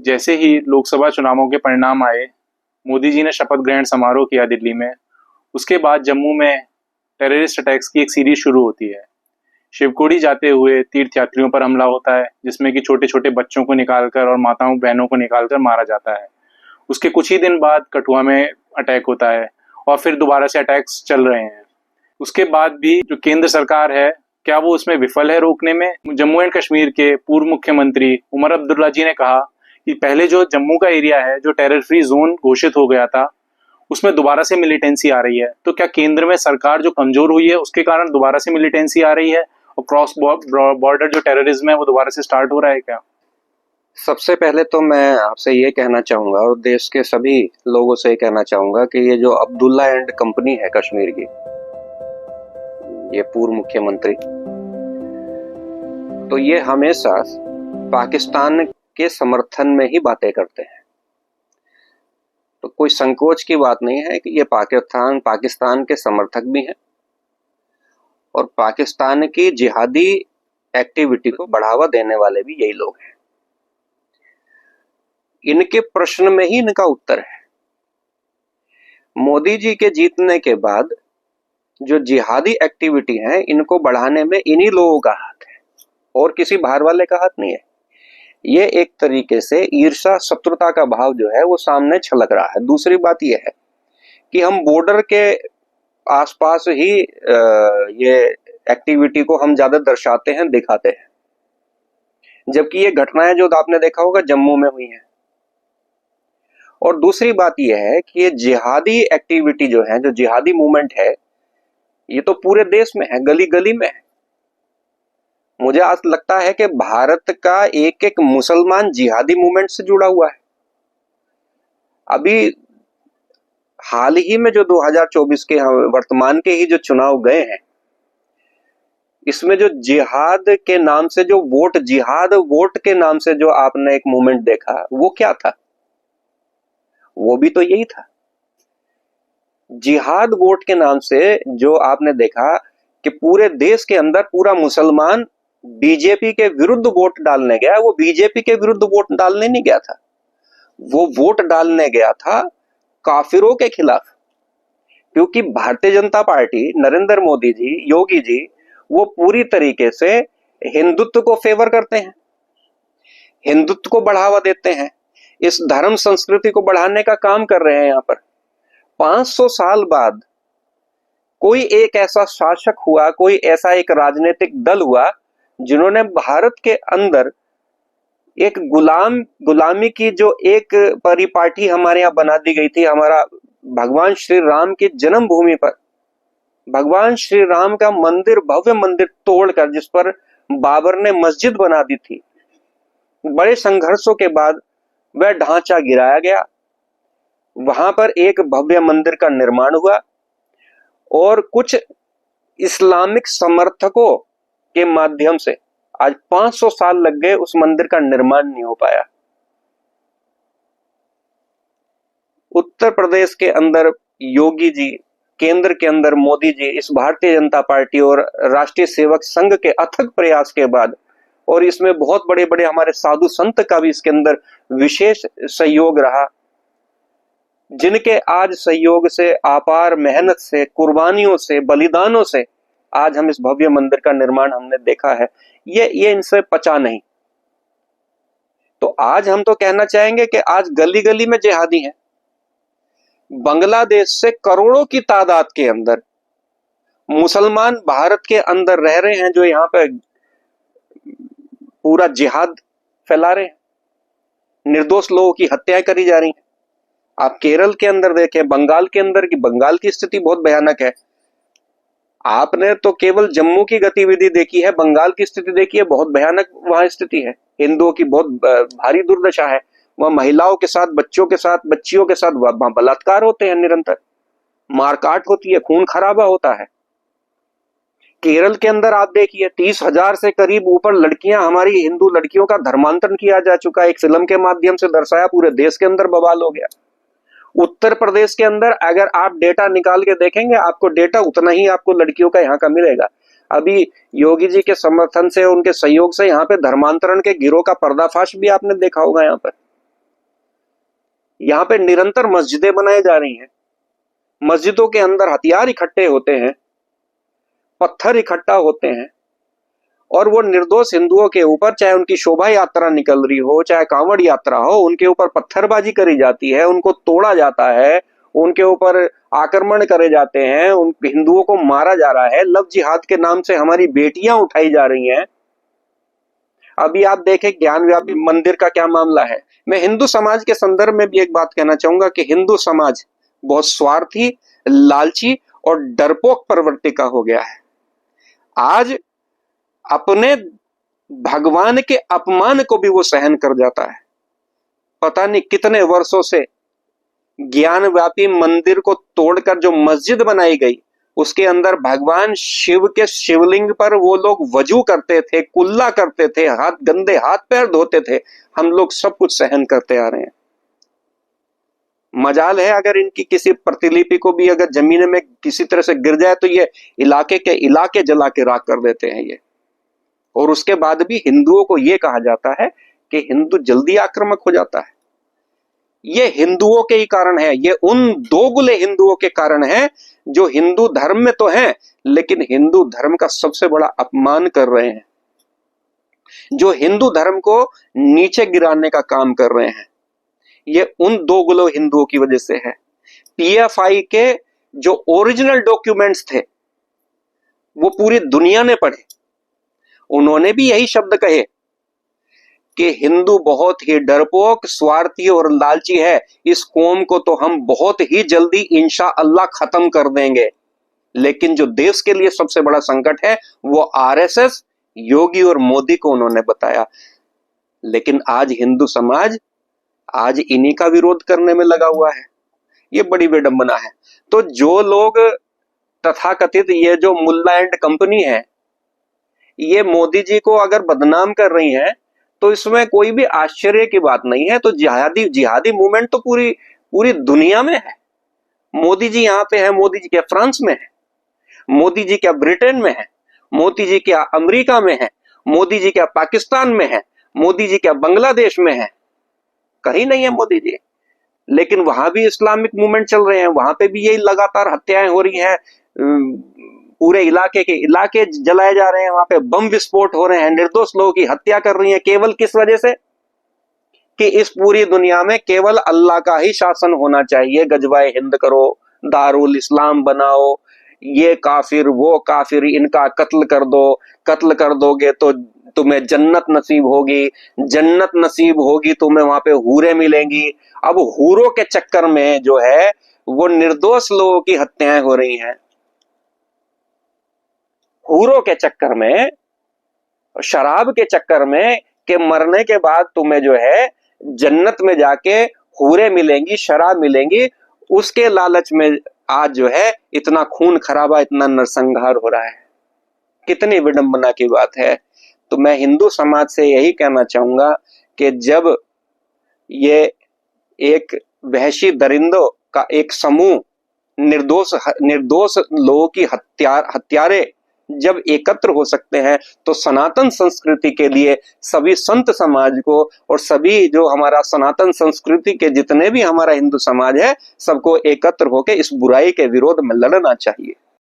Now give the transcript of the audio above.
जैसे ही लोकसभा चुनावों के परिणाम आए, मोदी जी ने शपथ ग्रहण समारोह किया दिल्ली में। उसके बाद जम्मू में टेररिस्ट अटैक्स की एक सीरीज शुरू होती है। शिवखोड़ी जाते हुए तीर्थयात्रियों पर हमला होता है, जिसमें कि छोटे छोटे बच्चों को निकालकर और माताओं बहनों को निकालकर मारा जाता है। उसके कुछ ही दिन बाद कठुआ में अटैक होता है और फिर दोबारा से अटैक्स चल रहे हैं। उसके बाद भी जो केंद्र सरकार है, क्या वो उसमें विफल है रोकने में? जम्मू एंड कश्मीर के पूर्व मुख्यमंत्री उमर अब्दुल्ला जी ने कहा कि पहले जो जम्मू का एरिया है, जो टेरर फ्री जोन घोषित हो गया था, उसमें दोबारा से मिलिटेंसी आ रही है। तो क्या केंद्र में सरकार जो कमजोर हुई है उसके कारण दोबारा से मिलिटेंसी आ रही है और क्रॉस बॉर्डर जो टेररिज्म है वो दोबारा से स्टार्ट हो रहा है क्या? सबसे पहले तो मैं आपसे ये कहना चाहूँगा और देश के सभी लोगों से ये कहना चाहूँगा कि ये जो अब्दुल्ला एंड कंपनी है कश्मीर की, ये पूर्व मुख्यमंत्री, तो ये हमेशा पाकिस्तान के समर्थन में ही बातें करते हैं। तो कोई संकोच की बात नहीं है कि ये पाकिस्तान के समर्थक भी हैं और पाकिस्तान की जिहादी एक्टिविटी को बढ़ावा देने वाले भी यही लोग हैं। इनके प्रश्न में ही इनका उत्तर है। मोदी जी के जीतने के बाद जो जिहादी एक्टिविटी है, इनको बढ़ाने में इन्हीं लोगों का हाथ है और किसी बाहर वाले का हाथ नहीं है। ये एक तरीके से ईर्ष्या शत्रुता का भाव जो है वो सामने छलक रहा है। दूसरी बात यह है कि हम बॉर्डर के आसपास ही ये एक्टिविटी को हम ज्यादा दर्शाते हैं, दिखाते हैं, जबकि ये घटनाएं जो आपने देखा होगा जम्मू में हुई हैं। और दूसरी बात यह है कि ये जिहादी एक्टिविटी जो है, जो जिहादी मूवमेंट है, ये तो पूरे देश में है, गली गली में है। मुझे आज लगता है कि भारत का एक एक मुसलमान जिहादी मूवमेंट से जुड़ा हुआ है। अभी हाल ही में जो 2024 के वर्तमान के ही जो चुनाव गए हैं, इसमें जो जिहाद के नाम से जो जिहाद वोट के नाम से जो आपने एक मूवमेंट देखा, वो क्या था? वो भी तो यही था। जिहाद वोट के नाम से जो आपने देखा कि पूरे देश के अंदर पूरा मुसलमान बीजेपी के विरुद्ध वोट डालने गया, वो बीजेपी के विरुद्ध वोट डालने नहीं गया था, वो वोट डालने गया था काफिरों के खिलाफ। क्योंकि भारतीय जनता पार्टी, नरेंद्र मोदी जी, योगी जी, वो पूरी तरीके से हिंदुत्व को फेवर करते हैं, हिंदुत्व को बढ़ावा देते हैं, इस धर्म संस्कृति को बढ़ाने का काम कर रहे हैं। यहाँ पर 500 साल बाद कोई एक ऐसा शासक हुआ, कोई ऐसा एक राजनीतिक दल हुआ जिन्होंने भारत के अंदर एक गुलामी की जो एक परिपाटी हमारे यहाँ बना दी गई थी, हमारा भगवान श्री राम की जन्मभूमि पर भगवान श्री राम का मंदिर, भव्य मंदिर तोड़कर जिस पर बाबर ने मस्जिद बना दी थी, बड़े संघर्षों के बाद वह ढांचा गिराया गया, वहां पर एक भव्य मंदिर का निर्माण हुआ और कुछ इस्लामिक समर्थकों के माध्यम से आज 500 साल लग गए, उस मंदिर का निर्माण नहीं हो पाया। उत्तर प्रदेश के अंदर योगी जी, केंद्र के अंदर मोदी जी, इस भारतीय जनता पार्टी और राष्ट्रीय सेवक संघ के अथक प्रयास के बाद, और इसमें बहुत बड़े बड़े हमारे साधु संत का भी इसके अंदर विशेष सहयोग रहा, जिनके आज सहयोग से, अपार मेहनत से, कुर्बानियों से, बलिदानों से आज हम इस भव्य मंदिर का निर्माण हमने देखा है। ये इनसे पचा नहीं। तो आज हम तो कहना चाहेंगे कि आज गली गली में जिहादी हैं। बांग्लादेश से करोड़ों की तादाद के अंदर मुसलमान भारत के अंदर रह रहे हैं, जो यहाँ पे पूरा जिहाद फैला रहे हैं, निर्दोष लोगों की हत्याएं करी जा रही हैं। आप केरल के अंदर देखें, बंगाल के अंदर की बंगाल की स्थिति बहुत भयानक है। आपने तो केवल जम्मू की गतिविधि देखी है, बंगाल की स्थिति देखी है, बहुत भयानक वहां स्थिति है। हिंदुओं की बहुत भारी दुर्दशा है। वहां महिलाओं के साथ, बच्चों के साथ, बच्चियों के साथ वहां बलात्कार होते हैं, निरंतर मारकाट होती है, खून खराबा होता है। केरल के अंदर आप देखिए 30,000 से करीब ऊपर लड़कियां, हमारी हिंदू लड़कियों का धर्मांतरण किया जा चुका है, एक फिल्म के माध्यम से दर्शाया, पूरे देश के अंदर बवाल हो गया। उत्तर प्रदेश के अंदर अगर आप डेटा निकाल के देखेंगे, आपको डेटा उतना ही आपको लड़कियों का यहाँ का मिलेगा। अभी योगी जी के समर्थन से, उनके सहयोग से यहाँ पे धर्मांतरण के गिरोह का पर्दाफाश भी आपने देखा होगा यहाँ पर। यहाँ पे निरंतर मस्जिदें बनाई जा रही हैं, मस्जिदों के अंदर हथियार इकट्ठे होते हैं, पत्थर इकट्ठा होते हैं, और वो निर्दोष हिंदुओं के ऊपर, चाहे उनकी शोभा यात्रा निकल रही हो, चाहे कांवड़ यात्रा हो, उनके ऊपर पत्थरबाजी करी जाती है, उनको तोड़ा जाता है, उनके ऊपर आक्रमण करे जाते हैं, उन हिंदुओं को मारा जा रहा है। लव जिहाद के नाम से हमारी बेटियां उठाई जा रही हैं। अभी आप देखें ज्ञान व्यापी मंदिर का क्या मामला है। मैं हिंदू समाज के संदर्भ में भी एक बात कहना चाहूंगा कि हिंदू समाज बहुत स्वार्थी, लालची और डरपोक प्रवृत्ति का हो गया है। आज अपने भगवान के अपमान को भी वो सहन कर जाता है। पता नहीं कितने वर्षों से ज्ञान व्यापी मंदिर को तोड़कर जो मस्जिद बनाई गई, उसके अंदर भगवान शिव के शिवलिंग पर वो लोग वजू करते थे, कुल्ला करते थे, गंदे हाथ पैर धोते थे। हम लोग सब कुछ सहन करते आ रहे हैं। मजाल है अगर इनकी किसी प्रतिलिपि को भी अगर जमीन में किसी तरह से गिर जाए तो ये इलाके के इलाके जला के राख कर देते हैं ये। और उसके बाद भी हिंदुओं को ये कहा जाता है कि हिंदू जल्दी आक्रामक हो जाता है। ये हिंदुओं के ही कारण है, ये उन दोगुले हिंदुओं के कारण है जो हिंदू धर्म में तो हैं लेकिन हिंदू धर्म का सबसे बड़ा अपमान कर रहे हैं, जो हिंदू धर्म को नीचे गिराने का काम कर रहे हैं। ये उन दोगुले हिंदुओं की वजह से है। पीएफआई के जो ओरिजिनल डॉक्यूमेंट्स थे वो पूरी दुनिया ने पढ़े, उन्होंने भी यही शब्द कहे कि हिंदू बहुत ही डरपोक, स्वार्थी और लालची है। इस कौम को तो हम बहुत ही जल्दी इंशाअल्लाह खत्म कर देंगे। लेकिन जो देश के लिए सबसे बड़ा संकट है वो आरएसएस, योगी और मोदी को उन्होंने बताया। लेकिन आज हिंदू समाज आज इन्हीं का विरोध करने में लगा हुआ है। ये बड़ी विडंबना है। तो जो लोग तथाकथित ये जो मुल्ला एंड कंपनी है, ये मोदी जी को अगर बदनाम कर रही हैं तो इसमें कोई भी आश्चर्य की बात नहीं है। तो जिहादी मूवमेंट तो पूरी दुनिया में है। मोदी जी यहाँ पे है, मोदी जी क्या फ्रांस में है, मोदी जी क्या ब्रिटेन में है, मोदी जी क्या अमेरिका में है, मोदी जी क्या पाकिस्तान में है, मोदी जी क्या बांग्लादेश में है, कहीं नहीं है मोदी जी। लेकिन वहां भी इस्लामिक मूवमेंट चल रहे हैं, वहां पे भी यही लगातार हत्याएं हो रही हैं, पूरे इलाके जलाए जा रहे हैं, वहां पे बम विस्फोट हो रहे हैं, निर्दोष लोगों की हत्या कर रही हैं। केवल किस वजह से कि इस पूरी दुनिया में केवल अल्लाह का ही शासन होना चाहिए। गजवाए हिंद करो, दारुल इस्लाम बनाओ, ये काफिर वो काफिर, इनका कत्ल कर दो, कत्ल कर दोगे तो तुम्हें जन्नत नसीब होगी, जन्नत नसीब होगी तुम्हें वहां पे हूरें मिलेंगी। अब हूरों के चक्कर में जो है वो निर्दोष लोगों की हत्याएं हो रही हैं। हूरों के चक्कर में, शराब के चक्कर में कि मरने के बाद तुम्हें जो है जन्नत में जाके हूरें मिलेंगी, शराब मिलेंगी, उसके लालच में आज जो है इतना खून खराबा, इतना नरसंहार हो रहा है। कितनी विडंबना की बात है। तो मैं हिंदू समाज से यही कहना चाहूंगा कि जब ये एक वहशी दरिंदों का एक समूह निर्दोष लोगों की हत्यारे जब एकत्र हो सकते हैं तो सनातन संस्कृति के लिए सभी संत समाज को और सभी जो हमारा सनातन संस्कृति के जितने भी हमारा हिंदू समाज है सबको एकत्र होकर इस बुराई के विरोध में लड़ना चाहिए।